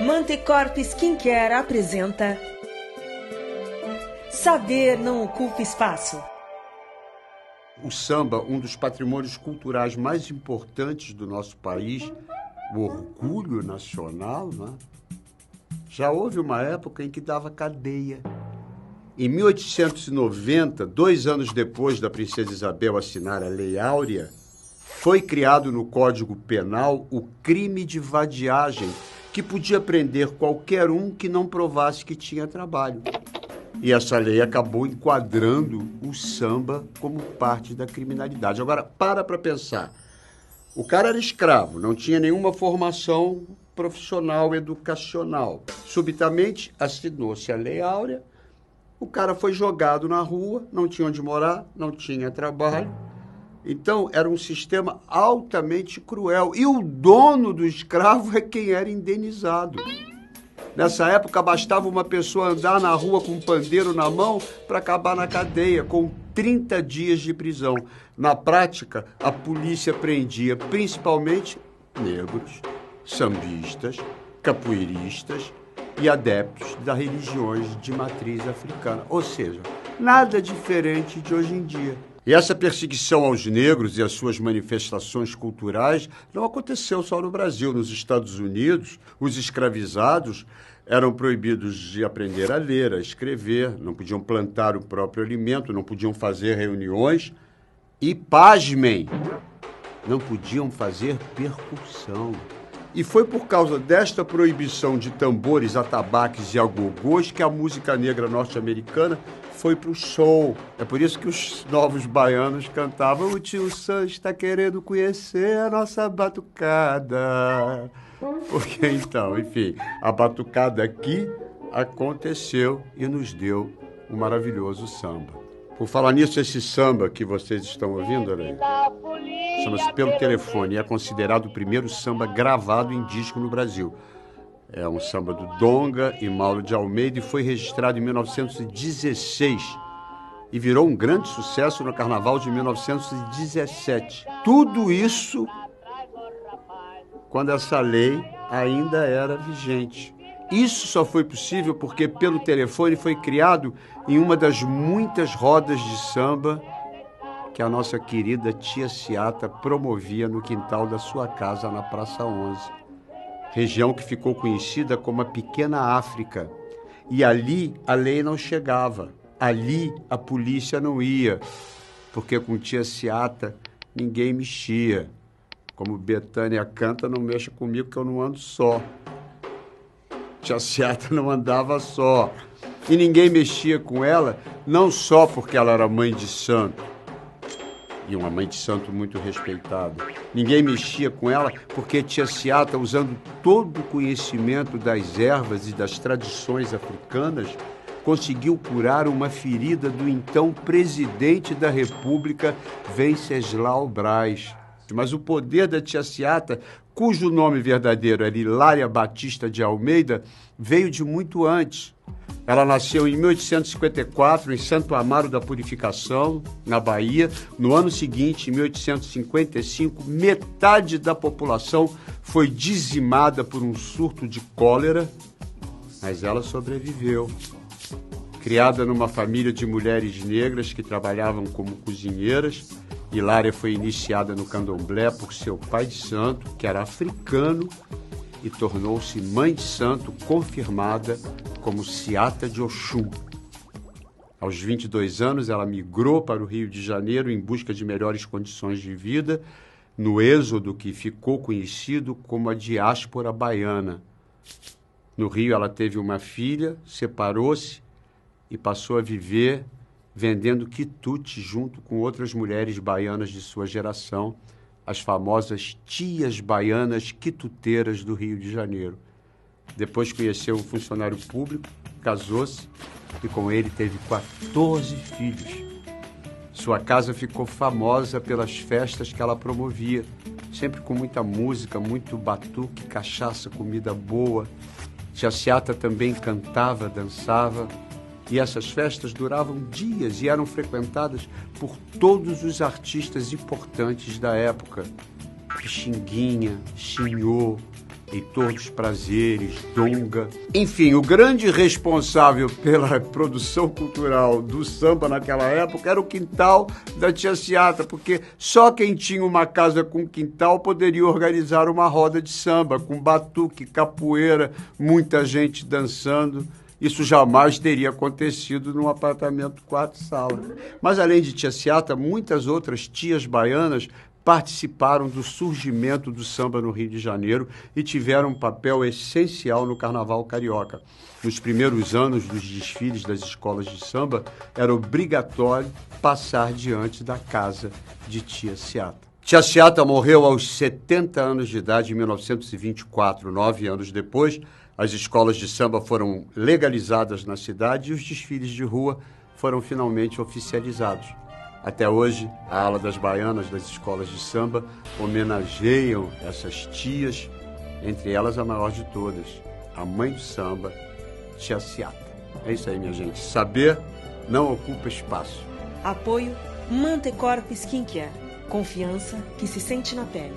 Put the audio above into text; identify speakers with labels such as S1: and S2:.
S1: Mantecorp Skincare apresenta Saber não ocupa espaço.
S2: O samba, um dos patrimônios culturais mais importantes do nosso país, o orgulho nacional, né? Já houve uma época em que dava cadeia. Em 1890, 2 anos depois da Princesa Isabel assinar a Lei Áurea, foi criado no Código Penal o crime de vadiagem, que podia prender qualquer um que não provasse que tinha trabalho. E essa lei acabou enquadrando o samba como parte da criminalidade. Agora, para pensar. O cara era escravo, não tinha nenhuma formação profissional, educacional. Subitamente, assinou-se a Lei Áurea, o cara foi jogado na rua, não tinha onde morar, não tinha trabalho. Então, era um sistema altamente cruel. E o dono do escravo é quem era indenizado. Nessa época, bastava uma pessoa andar na rua com um pandeiro na mão para acabar na cadeia, com 30 dias de prisão. Na prática, a polícia prendia principalmente negros, sambistas, capoeiristas e adeptos das religiões de matriz africana. Ou seja, nada diferente de hoje em dia. E essa perseguição aos negros e às suas manifestações culturais não aconteceu só no Brasil. Nos Estados Unidos, os escravizados eram proibidos de aprender a ler, a escrever, não podiam plantar o próprio alimento, não podiam fazer reuniões e, pasmem, não podiam fazer percussão. E foi por causa desta proibição de tambores, atabaques e agogôs que a música negra norte-americana foi pro show. É por isso que os novos baianos cantavam: o tio Sam está querendo conhecer a nossa batucada. Porque então, enfim, a batucada aqui aconteceu e nos deu um maravilhoso samba. Por falar nisso, esse samba que vocês estão ouvindo, olha aí, chama-se Pelo Telefone e é considerado o primeiro samba gravado em disco no Brasil. É um samba do Donga e Mauro de Almeida e foi registrado em 1916 e virou um grande sucesso no Carnaval de 1917. Tudo isso quando essa lei ainda era vigente. Isso só foi possível porque Pelo Telefone foi criado em uma das muitas rodas de samba que a nossa querida tia Ciata promovia no quintal da sua casa na Praça 11. Região que ficou conhecida como a Pequena África. E ali a lei não chegava, ali a polícia não ia, porque com tia Ciata ninguém mexia. Como Betânia canta, não mexa comigo que eu não ando só. Tia Ciata não andava só. E ninguém mexia com ela, não só porque ela era mãe de santo, e uma mãe de santo muito respeitada. Ninguém mexia com ela porque tia Ciata, usando todo o conhecimento das ervas e das tradições africanas, conseguiu curar uma ferida do então presidente da República, Venceslau Braz. Mas o poder da tia Ciata, cujo nome verdadeiro era Hilária Batista de Almeida, veio de muito antes. Ela nasceu em 1854, em Santo Amaro da Purificação, na Bahia. No ano seguinte, em 1855, metade da população foi dizimada por um surto de cólera, mas ela sobreviveu. Criada numa família de mulheres negras que trabalhavam como cozinheiras, Hilária foi iniciada no candomblé por seu pai de santo, que era africano, e tornou-se mãe de santo confirmada como Ciata de Oxum. Aos 22 anos, ela migrou para o Rio de Janeiro em busca de melhores condições de vida, no êxodo que ficou conhecido como a diáspora baiana. No Rio, ela teve uma filha, separou-se e passou a viver vendendo quitute junto com outras mulheres baianas de sua geração, as famosas tias baianas quituteiras do Rio de Janeiro. Depois conheceu um funcionário público, casou-se e com ele teve 14 filhos. Sua casa ficou famosa pelas festas que ela promovia, sempre com muita música, muito batuque, cachaça, comida boa. Tia Ciata também cantava, dançava, e essas festas duravam dias e eram frequentadas por todos os artistas importantes da época. Pixinguinha, Xinhô, Heitor dos Prazeres, Donga. Enfim, o grande responsável pela produção cultural do samba naquela época era o quintal da Tia Seata, porque só quem tinha uma casa com quintal poderia organizar uma roda de samba, com batuque, capoeira, muita gente dançando. Isso jamais teria acontecido num apartamento 4 salas. Mas, além de Tia Seata, muitas outras tias baianas participaram do surgimento do samba no Rio de Janeiro e tiveram um papel essencial no Carnaval Carioca. Nos primeiros anos dos desfiles das escolas de samba, era obrigatório passar diante da casa de Tia Seata. Tia Seata morreu aos 70 anos de idade em 1924. 9 anos depois, as escolas de samba foram legalizadas na cidade e os desfiles de rua foram finalmente oficializados. Até hoje, a ala das baianas das escolas de samba homenageiam essas tias, entre elas a maior de todas, a mãe do samba, Tia Seata. É isso aí, minha gente. Saber não ocupa espaço.
S1: Apoio Mantecorp Skincare. Confiança que se sente na pele.